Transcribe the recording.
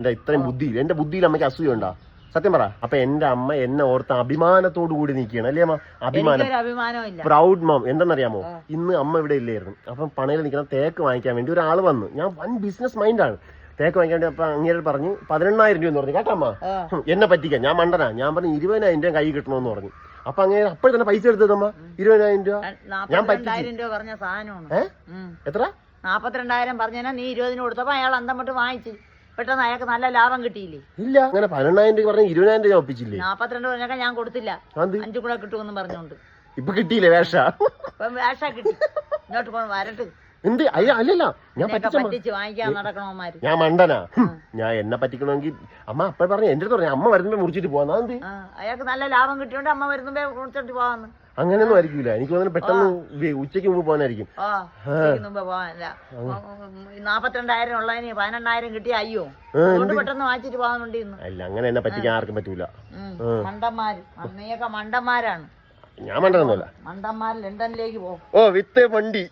എന്റെ ഇത്രയും ബുദ്ധിയിൽ എന്റെ ബുദ്ധിയിൽ അമ്മയ്ക്ക് അസൂയുണ്ടോ? സത്യം പറ. അപ്പൊ എന്റെ അമ്മ എന്നെ ഓർത്ത് അഭിമാനത്തോടു കൂടി നിൽക്കുകയാണ് അല്ലേ അമ്മ? അഭിമാനം, പ്രൗഡ് മം. എന്തെന്നറിയാമോ, ഇന്ന് അമ്മ ഇവിടെ ഇല്ലായിരുന്നു. അപ്പം പണയിൽ നിൽക്കുന്ന തേക്ക് വാങ്ങിക്കാൻ വേണ്ടി ഒരാൾ വന്നു. ഞാൻ വൻ ബിസിനസ് മൈൻഡാണ്. തേക്ക് വാങ്ങിക്കാൻ വേണ്ടി അപ്പൊ അങ്ങേര് പറഞ്ഞു 10,000 രൂപ എന്ന് പറഞ്ഞു. കേട്ടോ അമ്മ, എന്നെ പറ്റിക്കാൻ. ഞാൻ മണ്ടനാ. ഞാൻ പറഞ്ഞു 20,000 രൂപ കൈ കിട്ടണമെന്ന് പറഞ്ഞു. അപ്പൊ അങ്ങനെ അപ്പോൾ തന്നെ പൈസ എടുത്തതമ്മ 20,000 രൂപ. ഞാൻ എത്ര 42,000 പറഞ്ഞാ നീ 20 കൊടുത്തപ്പോ അയാൾ അന്തം വിട്ട് വാങ്ങിച്ചു. പെട്ടെന്ന് അയാൾക്ക് നല്ല ലാഭം കിട്ടിയില്ലേ? ഇല്ല, അങ്ങനെ 12,000 രൂപ പറഞ്ഞ 20,000 രൂപ ഒപ്പിച്ചില്ലേ? 42 പറഞ്ഞാൽ ഞാൻ കൊടുത്തില്ല. 5 കൂടെ കിട്ടുമെന്ന് പറഞ്ഞോണ്ട് ഇപ്പൊ കിട്ടിയില്ലേ വേഷ? വേഷ കിട്ടി. ഇങ്ങോട്ട് വരട്ട്. എന്ത്? അല്ലല്ല, ഞാൻ പറ്റിച്ച് വാങ്ങിക്കാൻ നടക്കണമാര്. ഞാൻ മണ്ടനാ. ഞാൻ എന്നെ പറ്റിക്കണമെങ്കിൽ അമ്മ അപ്പോൾ പറഞ്ഞു. എന്റെ അടുത്ത് പറഞ്ഞു അമ്മ വരുമ്പോ മുറിച്ചിട്ട് പോവാ. എന്ത്? അയാൾക്ക് നല്ല ലാഭം കിട്ടിയോണ്ട് അമ്മ വരുമ്പോ മുറിച്ചിട്ട് പോവാന്ന്. അങ്ങനെയൊന്നും ആയിരിക്കൂല. എനിക്ക് തോന്നുന്നു പെട്ടെന്ന് ഉച്ചയ്ക്ക് മുമ്പ് പോകാനായിരിക്കും. മുമ്പ് പോവാനില്ല. 42,000 ഉള്ളതിന് 12,000 കിട്ടിയ അയ്യോ അതുകൊണ്ട് പെട്ടെന്ന് വാങ്ങിച്ചിട്ട് പോകാനുണ്ട്. അല്ല, അങ്ങനെ എന്നെ പറ്റിക്കാൻ ആർക്കും പറ്റൂല. മണ്ടന്മാര്. നീയൊക്കെ മണ്ടന്മാരാണ്. ഞാൻ മണ്ടനൊന്നുമല്ല. മണ്ടന്മാർ ലണ്ടനിലേക്ക് പോകും. ഓ വിത്ത് വണ്ടി.